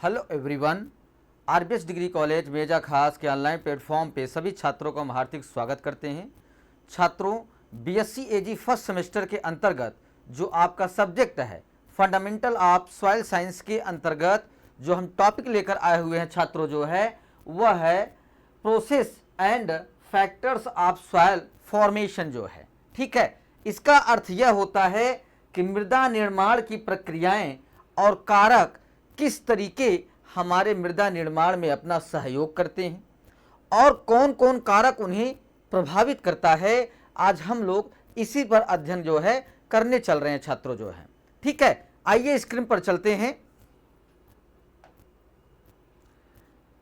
Hello everyone, RBS degree college Meja खास के online platform पे सभी छात्रों का हम हार्दिक स्वागत करते हैं। छात्रों, बीएससी एजी फर्स्ट सेमेस्टर के अंतर्गत जो आपका सब्जेक्ट है फंडामेंटल ऑफ सॉइल साइंस के अंतर्गत जो हम टॉपिक लेकर आए हुए हैं छात्रों, जो है वह है process and factors of soil formation जो है। ठीक है, इसका अर्थ यह होता है कि मृदा निर्माण की प्रक्रियाएं और कारक किस तरीके हमारे मृदा निर्माण में अपना सहयोग करते हैं और कौन कौन कारक उन्हें प्रभावित करता है। आज हम लोग इसी पर अध्ययन जो है करने चल रहे हैं छात्रों जो है। ठीक है, आइए स्क्रीन पर चलते हैं।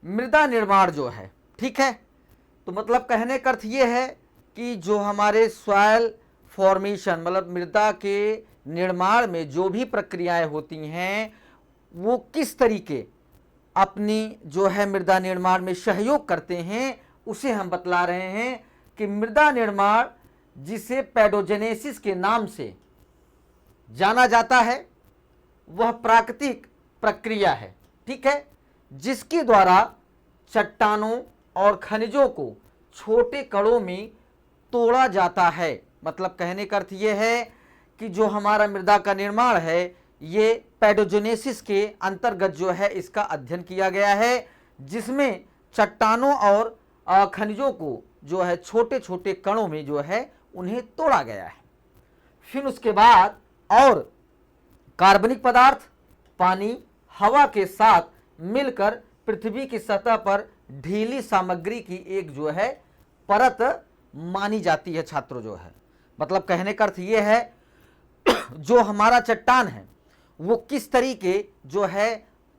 मृदा निर्माण जो है, ठीक है, तो मतलब कहने का अर्थ ये है कि जो हमारे सॉइल फॉर्मेशन मतलब मृदा के निर्माण में जो भी प्रक्रियाएं होती हैं वो किस तरीके अपनी जो है मृदा निर्माण में सहयोग करते हैं, उसे हम बतला रहे हैं कि मृदा निर्माण, जिसे पैडोजेनेसिस के नाम से जाना जाता है, वह प्राकृतिक प्रक्रिया है। ठीक है, जिसके द्वारा चट्टानों और खनिजों को छोटे कणों में तोड़ा जाता है। मतलब कहने का अर्थ यह है कि जो हमारा मृदा का निर्माण है ये पैडोजेनेसिस के अंतर्गत जो है इसका अध्ययन किया गया है, जिसमें चट्टानों और खनिजों को जो है छोटे छोटे कणों में जो है उन्हें तोड़ा गया है। फिर उसके बाद और कार्बनिक पदार्थ पानी हवा के साथ मिलकर पृथ्वी की सतह पर ढीली सामग्री की एक जो है परत मानी जाती है छात्रों जो है। मतलब कहने का अर्थ ये है जो हमारा चट्टान है वो किस तरीके जो है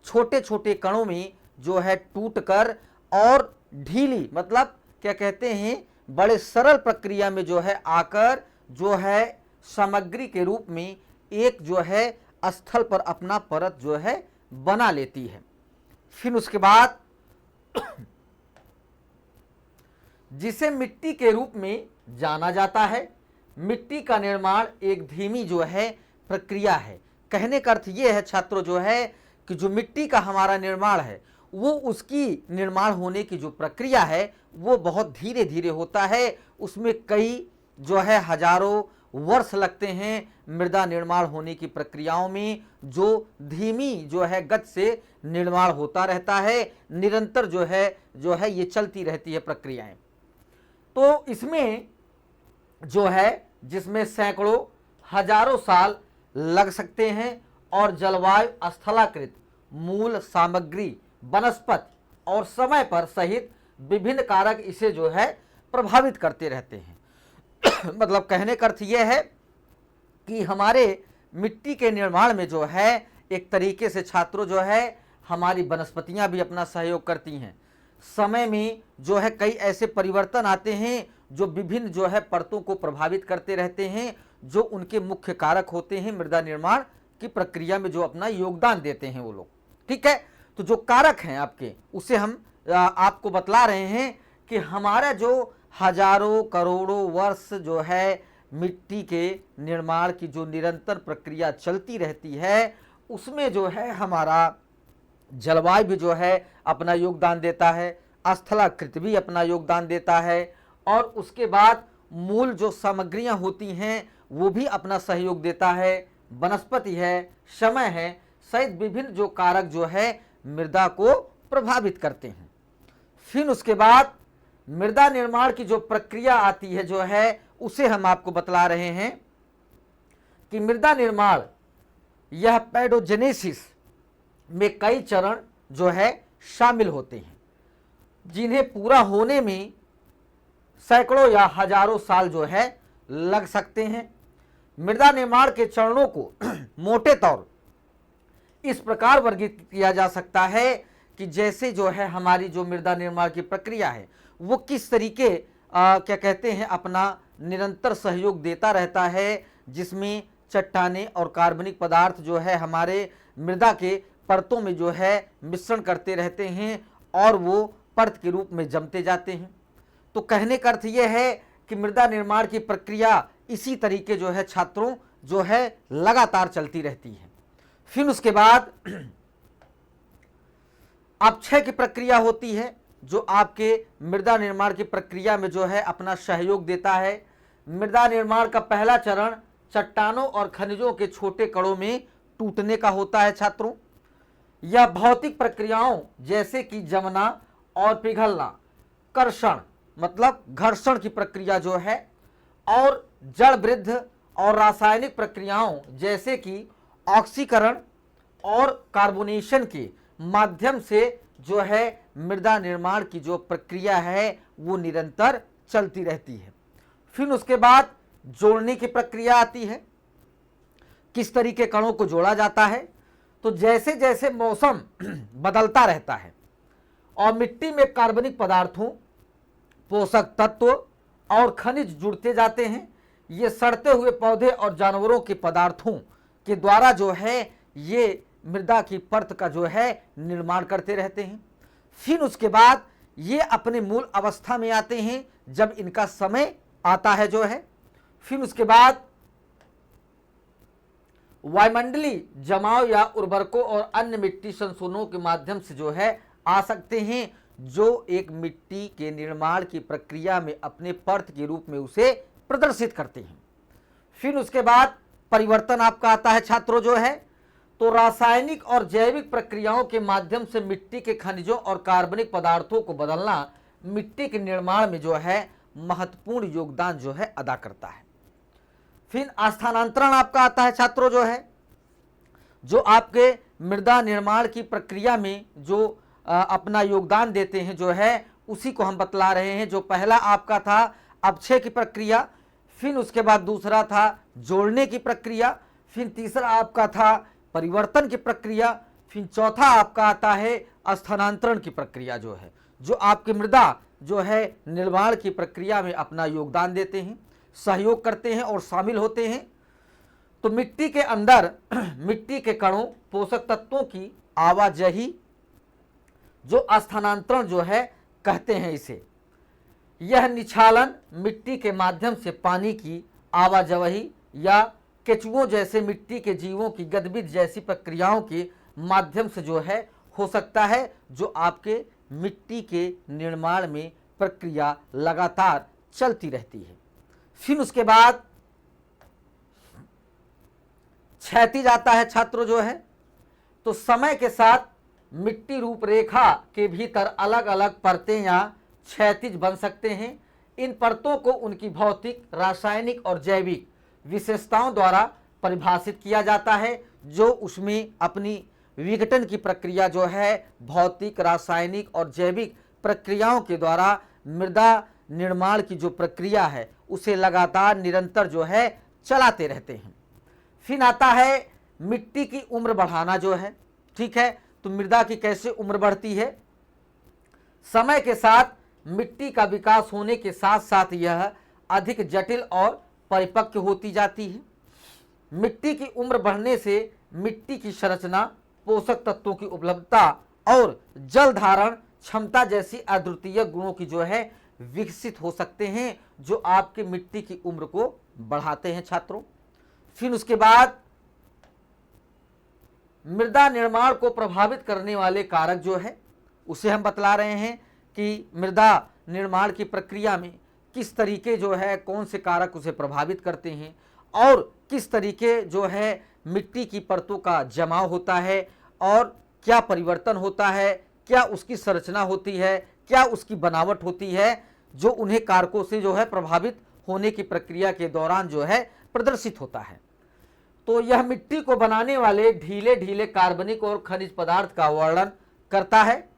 छोटे छोटे कणों में जो है टूटकर और ढीली मतलब क्या कहते हैं बड़े सरल प्रक्रिया में जो है आकर जो है सामग्री के रूप में एक जो है स्थल पर अपना परत जो है बना लेती है। फिर उसके बाद जिसे मिट्टी के रूप में जाना जाता है। मिट्टी का निर्माण एक धीमी जो है प्रक्रिया है। कहने का अर्थ ये है छात्रों जो है कि जो मिट्टी का हमारा निर्माण है वो उसकी निर्माण होने की जो प्रक्रिया है वो बहुत धीरे धीरे होता है। उसमें कई जो है हजारों वर्ष लगते हैं मृदा निर्माण होने की प्रक्रियाओं में, जो धीमी जो है गति से निर्माण होता रहता है। निरंतर जो है ये चलती रहती है प्रक्रियाएं। तो इसमें जो है जिसमें सैकड़ों हजारों साल लग सकते हैं और जलवायु स्थलाकृत मूल सामग्री वनस्पति और समय पर सहित विभिन्न कारक इसे जो है प्रभावित करते रहते हैं। मतलब कहने का अर्थ यह है कि हमारे मिट्टी के निर्माण में जो है एक तरीके से छात्रों जो है हमारी वनस्पतियां भी अपना सहयोग करती हैं। समय में जो है कई ऐसे परिवर्तन आते हैं जो विभिन्न जो है परतों को प्रभावित करते रहते हैं, जो उनके मुख्य कारक होते हैं मृदा निर्माण की प्रक्रिया में जो अपना योगदान देते हैं वो लोग। ठीक है, तो जो कारक हैं आपके उसे हम आपको बतला रहे हैं कि हमारा जो हजारों करोड़ों वर्ष जो है मिट्टी के निर्माण की जो निरंतर प्रक्रिया चलती रहती है उसमें जो है हमारा जलवायु भी जो है अपना योगदान देता है, स्थलाकृत भी अपना योगदान देता है और उसके बाद मूल जो सामग्रियां होती हैं वो भी अपना सहयोग देता है, वनस्पति है, समय है, सहित विभिन्न जो कारक जो है मृदा को प्रभावित करते हैं। फिर उसके बाद मृदा निर्माण की जो प्रक्रिया आती है जो है उसे हम आपको बतला रहे हैं कि मृदा निर्माण यह पैडोजेनेसिस में कई चरण जो है शामिल होते हैं, जिन्हें पूरा होने में सैकड़ों या हजारों साल जो है लग सकते हैं। मृदा निर्माण के चरणों को मोटे तौर इस प्रकार वर्गीकृत किया जा सकता है कि जैसे जो है हमारी जो मृदा निर्माण की प्रक्रिया है वो किस तरीके क्या कहते हैं अपना निरंतर सहयोग देता रहता है, जिसमें चट्टानें और कार्बनिक पदार्थ जो है हमारे मृदा के परतों में जो है मिश्रण करते रहते हैं और वो परत के रूप में जमते जाते हैं। तो कहने का अर्थ यह है कि मृदा निर्माण की प्रक्रिया इसी तरीके जो है छात्रों जो है लगातार चलती रहती है। फिर उसके बाद अपक्षय की प्रक्रिया होती है, जो आपके मृदा निर्माण की प्रक्रिया में जो है अपना सहयोग देता है। मृदा निर्माण का पहला चरण चट्टानों और खनिजों के छोटे कणों में टूटने का होता है छात्रों। यह भौतिक प्रक्रियाओं जैसे कि जमना और पिघलना, कर्षण मतलब घर्षण की प्रक्रिया जो है, और जड़ वृद्ध और रासायनिक प्रक्रियाओं जैसे कि ऑक्सीकरण और कार्बोनेशन के माध्यम से जो है मृदा निर्माण की जो प्रक्रिया है वो निरंतर चलती रहती है। फिर उसके बाद जोड़ने की प्रक्रिया आती है। किस तरीके कणों को जोड़ा जाता है? तो जैसे जैसे मौसम बदलता रहता है और मिट्टी में कार्बनिक पदार्थों, पोषक तत्व और खनिज जुड़ते जाते हैं, ये सड़ते हुए पौधे और जानवरों के पदार्थों के द्वारा जो है ये मृदा की परत का जो है निर्माण करते रहते हैं। फिर उसके बाद ये अपने मूल अवस्था में आते हैं जब इनका समय आता है जो है। फिर उसके बाद वायुमंडलीय जमाव या उर्वरकों और अन्य मिट्टी संशोधनों के माध्यम से जो है आ सकते हैं, जो एक मिट्टी के निर्माण की प्रक्रिया में अपने परत के रूप में उसे प्रदर्शित करते हैं। फिर उसके बाद परिवर्तन आपका आता है छात्रों जो है, तो रासायनिक और जैविक प्रक्रियाओं के माध्यम से मिट्टी के खनिजों और कार्बनिक पदार्थों को बदलना मिट्टी के निर्माण में जो है महत्वपूर्ण योगदान जो है अदा करता है। फिर स्थानांतरण आपका आता है छात्रों जो है, जो आपके मृदा निर्माण की प्रक्रिया में जो अपना योगदान देते हैं जो है, उसी को हम बतला रहे हैं। जो पहला आपका था अपक्षय की प्रक्रिया, फिर उसके बाद दूसरा था जोड़ने की प्रक्रिया, फिर तीसरा आपका था परिवर्तन की प्रक्रिया, फिर चौथा आपका आता है स्थानांतरण की प्रक्रिया जो है, जो आपकी मृदा जो है निर्माण की प्रक्रिया में अपना योगदान देते हैं, सहयोग करते हैं और शामिल होते हैं। तो मिट्टी के अंदर मिट्टी के कणों, पोषक तत्वों की आवाजाही जो स्थानांतरण जो है कहते हैं इसे। यह निछालन मिट्टी के माध्यम से पानी की आवाजाही या केचुओं जैसे मिट्टी के जीवों की गतिविधि जैसी प्रक्रियाओं के माध्यम से जो है हो सकता है, जो आपके मिट्टी के निर्माण में प्रक्रिया लगातार चलती रहती है। फिर उसके बाद क्षैतिज आता है छात्रों जो है, तो समय के साथ मिट्टी रूपरेखा के भीतर अलग अलग परतें या क्षैतिज बन सकते हैं। इन परतों को उनकी भौतिक, रासायनिक और जैविक विशेषताओं द्वारा परिभाषित किया जाता है, जो उसमें अपनी विघटन की प्रक्रिया जो है भौतिक, रासायनिक और जैविक प्रक्रियाओं के द्वारा मृदा निर्माण की जो प्रक्रिया है उसे लगातार निरंतर जो है चलाते रहते हैं। फिर आता है मिट्टी की उम्र बढ़ाना जो है, ठीक है। तो मृदा की कैसे उम्र बढ़ती है? समय के साथ मिट्टी का विकास होने के साथ साथ यह अधिक जटिल और परिपक्व होती जाती है। मिट्टी की उम्र बढ़ने से मिट्टी की संरचना, पोषक तत्वों की उपलब्धता और जल धारण क्षमता जैसी अद्वितीय गुणों की जो है विकसित हो सकते हैं, जो आपके मिट्टी की उम्र को बढ़ाते हैं छात्रों। फिर उसके बाद मृदा निर्माण को प्रभावित करने वाले कारक जो है उसे हम बतला रहे हैं कि मृदा निर्माण की प्रक्रिया में किस तरीके जो है कौन से कारक उसे प्रभावित करते हैं और किस तरीके जो है मिट्टी की परतों का जमाव होता है और क्या परिवर्तन होता है, क्या उसकी संरचना होती है, क्या उसकी बनावट होती है, जो उन्हें कारकों से जो है प्रभावित होने की प्रक्रिया के दौरान जो है प्रदर्शित होता है। तो यह मिट्टी को बनाने वाले ढीले ढीले कार्बनिक और खनिज पदार्थ का वर्णन करता है।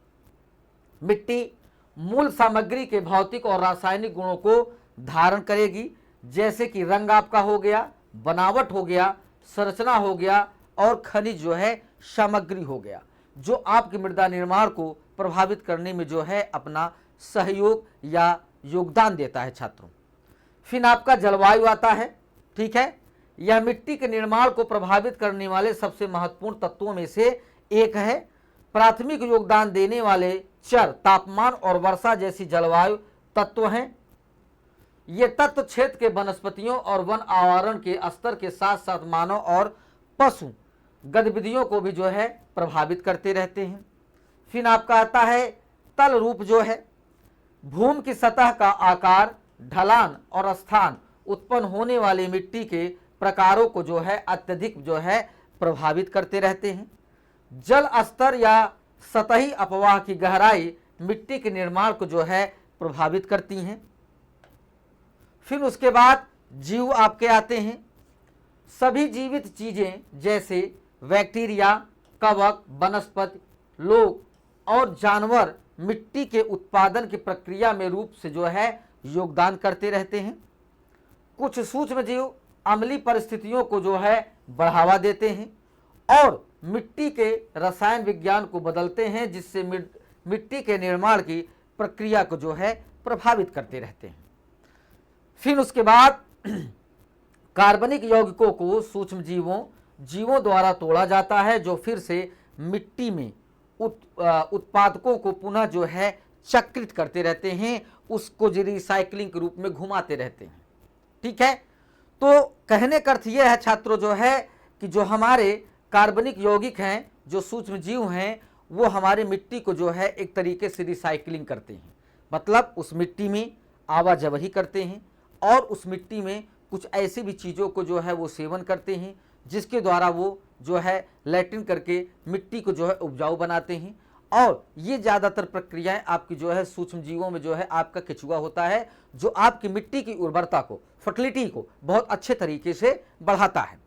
मिट्टी मूल सामग्री के भौतिक और रासायनिक गुणों को धारण करेगी, जैसे कि रंग आपका हो गया, बनावट हो गया, संरचना हो गया और खनिज जो है सामग्री हो गया, जो आपकी मृदा निर्माण को प्रभावित करने में जो है अपना सहयोग या योगदान देता है छात्रों। फिर आपका जलवायु आता है, ठीक है। यह मिट्टी के निर्माण को प्रभावित करने वाले सबसे महत्वपूर्ण तत्वों में से एक है। प्राथमिक योगदान देने वाले चर तापमान और वर्षा जैसी जलवायु तत्व हैं। ये तत्व क्षेत्र के वनस्पतियों और वन आवरण के स्तर के साथ साथ मानव और पशु गतिविधियों को भी जो है प्रभावित करते रहते हैं। फिर आपका आता है तल रूप जो है, भूमि की सतह का आकार, ढलान और स्थान उत्पन्न होने वाली मिट्टी के प्रकारों को जो है अत्यधिक जो है प्रभावित करते रहते हैं। जल स्तर या सतही अपवाह की गहराई मिट्टी के निर्माण को जो है प्रभावित करती हैं। फिर उसके बाद जीव आपके आते हैं। सभी जीवित चीजें जैसे बैक्टीरिया, कवक, वनस्पति, लोग और जानवर मिट्टी के उत्पादन की प्रक्रिया में रूप से जो है योगदान करते रहते हैं। कुछ सूक्ष्म जीव अम्लीय परिस्थितियों को जो है बढ़ावा देते हैं और मिट्टी के रसायन विज्ञान को बदलते हैं, जिससे मिट्टी के निर्माण की प्रक्रिया को जो है प्रभावित करते रहते हैं। फिर उसके बाद कार्बनिक यौगिकों को सूक्ष्म जीवों द्वारा तोड़ा जाता है, जो फिर से मिट्टी में उत्पादकों को पुनः जो है चक्रित करते रहते हैं, उसको रिसाइकलिंग के रूप में घुमाते रहते हैं। ठीक है, तो कहने का अर्थ यह है छात्रों जो है कि जो हमारे कार्बनिक यौगिक हैं, जो सूक्ष्म जीव हैं, वो हमारे मिट्टी को जो है एक तरीके से रिसाइकलिंग करते हैं, मतलब उस मिट्टी में आवाजाही करते हैं और उस मिट्टी में कुछ ऐसी भी चीज़ों को जो है वो सेवन करते हैं, जिसके द्वारा वो जो है लैट्रिन करके मिट्टी को जो है उपजाऊ बनाते हैं। और ये ज़्यादातर प्रक्रियाएं आपकी जो है सूक्ष्म जीवों में जो है आपका केचुआ होता है, जो आपकी मिट्टी की उर्वरता को, फर्टिलिटी को बहुत अच्छे तरीके से बढ़ाता है।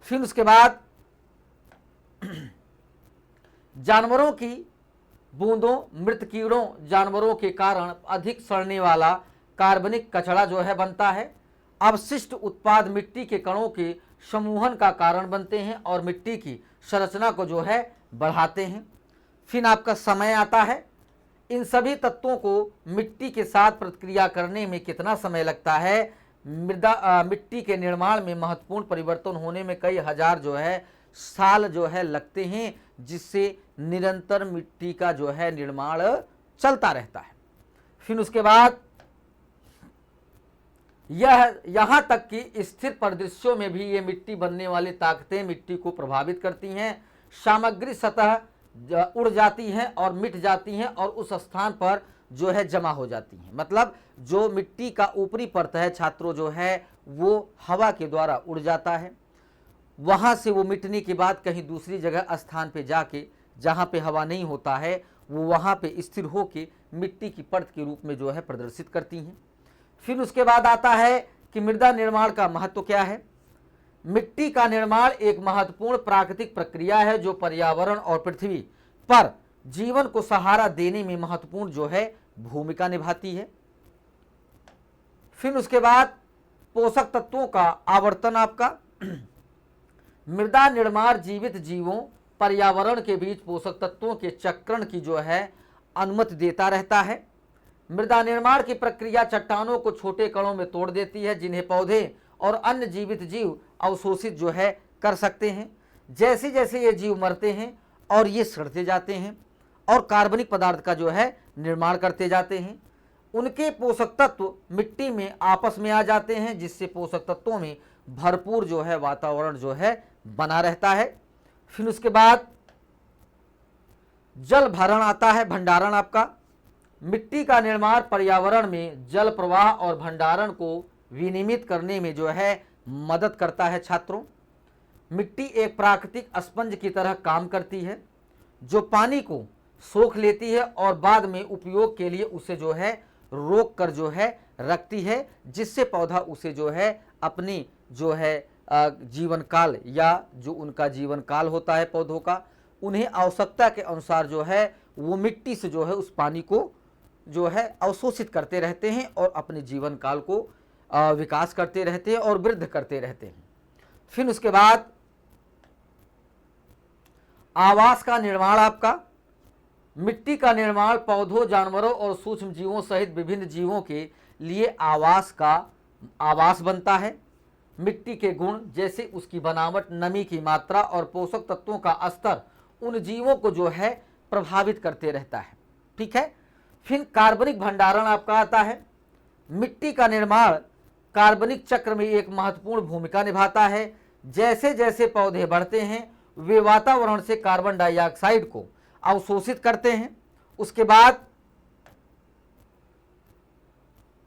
फिर उसके बाद जानवरों की बूंदों, मृत कीड़ों जानवरों के कारण अधिक सड़ने वाला कार्बनिक कचरा जो है बनता है। अवशिष्ट उत्पाद मिट्टी के कणों के समूहन का कारण बनते हैं और मिट्टी की संरचना को जो है बढ़ाते हैं। फिर आपका समय आता है। इन सभी तत्वों को मिट्टी के साथ प्रतिक्रिया करने में कितना समय लगता है? मिट्टी के निर्माण में महत्वपूर्ण परिवर्तन होने में कई हजार जो है साल जो है लगते हैं, जिससे निरंतर मिट्टी का जो है निर्माण चलता रहता है। फिर उसके बाद यहाँ तक कि स्थिर परिदृश्यों में भी ये मिट्टी बनने वाली ताकतें मिट्टी को प्रभावित करती हैं। सामग्री सतह उड़ जाती हैं और मिट जाती हैं और उस स्थान पर जो है जमा हो जाती हैं। मतलब जो मिट्टी का ऊपरी परत है छात्रों जो है वो हवा के द्वारा उड़ जाता है, वहाँ से वो मिटने के बाद कहीं दूसरी जगह स्थान पे जाके जहाँ पे हवा नहीं होता है वो वहाँ पे स्थिर होके मिट्टी की परत के रूप में जो है प्रदर्शित करती हैं। फिर उसके बाद आता है कि मृदा निर्माण का महत्व क्या है। मिट्टी का निर्माण एक महत्वपूर्ण प्राकृतिक प्रक्रिया है जो पर्यावरण और पृथ्वी पर जीवन को सहारा देने में महत्वपूर्ण जो है भूमिका निभाती है। फिर उसके बाद पोषक तत्वों का आवर्तन आपका मृदा निर्माण जीवित जीवों पर्यावरण के बीच पोषक तत्वों के चक्रण की जो है अनुमति देता रहता है। मृदा निर्माण की प्रक्रिया चट्टानों को छोटे कणों में तोड़ देती है, जिन्हें पौधे और अन्य जीवित जीव अवशोषित जो है कर सकते हैं। जैसे जैसे ये जीव मरते हैं और ये सड़ते जाते हैं और कार्बनिक पदार्थ का जो है निर्माण करते जाते हैं, उनके पोषक तत्व मिट्टी में आपस में आ जाते हैं, जिससे पोषक तत्वों में भरपूर जो है वातावरण जो है बना रहता है। फिर उसके बाद जल भरण आता है, भंडारण आपका। मिट्टी का निर्माण पर्यावरण में जल प्रवाह और भंडारण को विनियमित करने में जो है मदद करता है छात्रों। मिट्टी एक प्राकृतिक स्पंज की तरह काम करती है, जो पानी को सोख लेती है और बाद में उपयोग के लिए उसे जो है रोक कर जो है रखती है, जिससे पौधा उसे जो है अपनी जो है जीवन काल या जो उनका जीवन काल होता है पौधों का, उन्हें आवश्यकता के अनुसार जो है वो मिट्टी से जो है उस पानी को जो है अवशोषित करते रहते हैं और अपने जीवन काल को विकास करते रहते हैं और वृद्धि करते रहते हैं। फिर उसके बाद आवास का निर्माण आपका। मिट्टी का निर्माण पौधों, जानवरों और सूक्ष्म जीवों सहित विभिन्न जीवों के लिए आवास बनता है। मिट्टी के गुण जैसे उसकी बनावट, नमी की मात्रा और पोषक तत्वों का स्तर उन जीवों को जो है प्रभावित करते रहता है। ठीक है। फिर कार्बनिक भंडारण आपका आता है। मिट्टी का निर्माण कार्बनिक चक्र में एक महत्वपूर्ण भूमिका निभाता है। जैसे जैसे पौधे बढ़ते हैं वे वातावरण से कार्बन डाइऑक्साइड को अवशोषित करते हैं। उसके बाद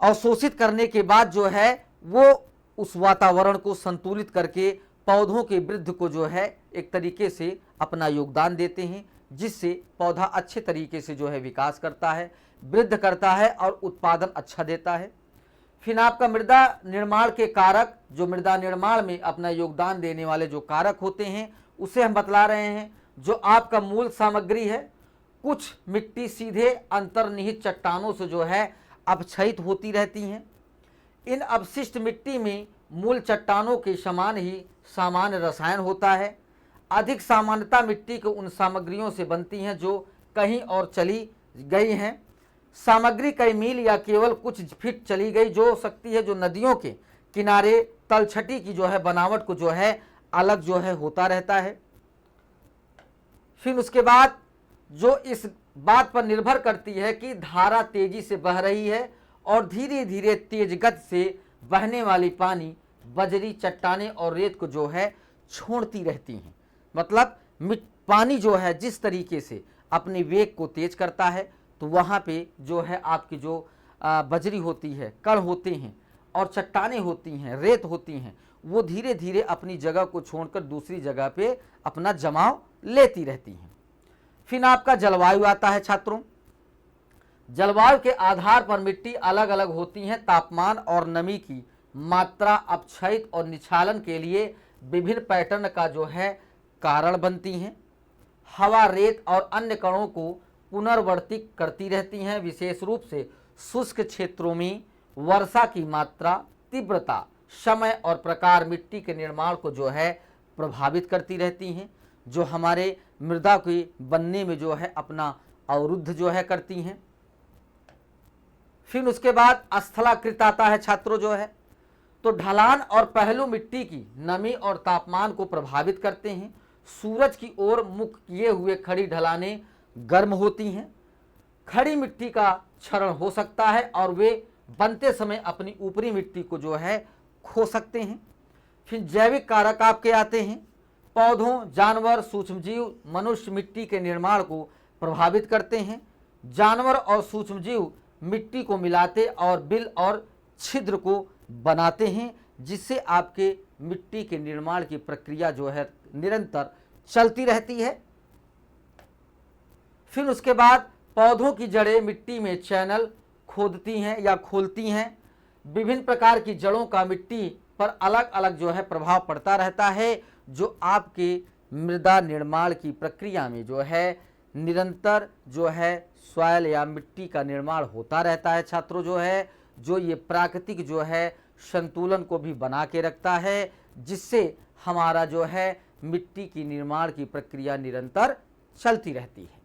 अवशोषित करने के बाद जो है वो उस वातावरण को संतुलित करके पौधों के वृद्धि को जो है एक तरीके से अपना योगदान देते हैं, जिससे पौधा अच्छे तरीके से जो है विकास करता है, वृद्धि करता है और उत्पादन अच्छा देता है। फिर आपका मृदा निर्माण के कारक, जो मृदा निर्माण में अपना योगदान देने वाले जो कारक होते हैं उसे हम बतला रहे हैं। जो आपका मूल सामग्री है, कुछ मिट्टी सीधे अंतर्निहित चट्टानों से जो है अपक्षयित होती रहती हैं। इन अपशिष्ट मिट्टी में मूल चट्टानों के समान ही सामान्य रसायन होता है। अधिक सामान्यता मिट्टी को उन सामग्रियों से बनती हैं जो कहीं और चली गई हैं। सामग्री कई मील या केवल कुछ फीट चली गई जो हो सकती है, जो नदियों के किनारे तलछटी की जो है बनावट को जो है अलग जो है होता रहता है। फिर उसके बाद जो इस बात पर निर्भर करती है कि धारा तेजी से बह रही है और धीरे धीरे तेज गति से बहने वाली पानी बजरी, चट्टाने और रेत को जो है छोड़ती रहती हैं। मतलब पानी जो है जिस तरीके से अपने वेग को तेज करता है तो वहाँ पे जो है आपकी जो बजरी होती है, कण होते हैं और चट्टाने होती हैं, रेत होती हैं, वो धीरे धीरे अपनी जगह को छोड़कर दूसरी जगह पे अपना जमाव लेती रहती हैं। फिर आपका जलवायु आता है छात्रों। जलवायु के आधार पर मिट्टी अलग अलग होती हैं। तापमान और नमी की मात्रा अपक्षयित और निक्षालन के लिए विभिन्न पैटर्न का जो है कारण बनती हैं। हवा, रेत और अन्य कणों को पुनर्वर्तित करती रहती हैं। विशेष रूप से शुष्क क्षेत्रों में वर्षा की मात्रा, तीव्रता, समय और प्रकार मिट्टी के निर्माण को जो है प्रभावित करती रहती हैं, जो हमारे मृदा के बनने में जो है अपना अवरुद्ध जो है करती हैं। फिर उसके बाद स्थलाकृत आता है छात्रों जो है, तो ढलान और पहलू मिट्टी की नमी और तापमान को प्रभावित करते हैं। सूरज की ओर मुख किए हुए खड़ी ढलानें गर्म होती हैं। खड़ी मिट्टी का क्षरण हो सकता है और वे बनते समय अपनी ऊपरी मिट्टी को जो है खो सकते हैं। फिर जैविक कारक आपके आते हैं। पौधों, जानवर, सूक्ष्मजीव, मनुष्य मिट्टी के निर्माण को प्रभावित करते हैं। जानवर और सूक्ष्मजीव मिट्टी को मिलाते और बिल और छिद्र को बनाते हैं, जिससे आपके मिट्टी के निर्माण की प्रक्रिया जो है निरंतर चलती रहती है। फिर उसके बाद पौधों की जड़ें मिट्टी में चैनल खोदती हैं या खोलती हैं। विभिन्न प्रकार की जड़ों का मिट्टी पर अलग अलग जो है प्रभाव पड़ता रहता है, जो आपके मृदा निर्माण की प्रक्रिया में जो है निरंतर जो है सॉइल या मिट्टी का निर्माण होता रहता है छात्रों जो है, जो ये प्राकृतिक जो है संतुलन को भी बना के रखता है, जिससे हमारा जो है मिट्टी की निर्माण की प्रक्रिया निरंतर चलती रहती है।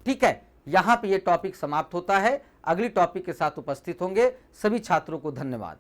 ठीक है, यहाँ पे ये टॉपिक समाप्त होता है। अगली टॉपिक के साथ उपस्थित होंगे। सभी छात्रों को धन्यवाद।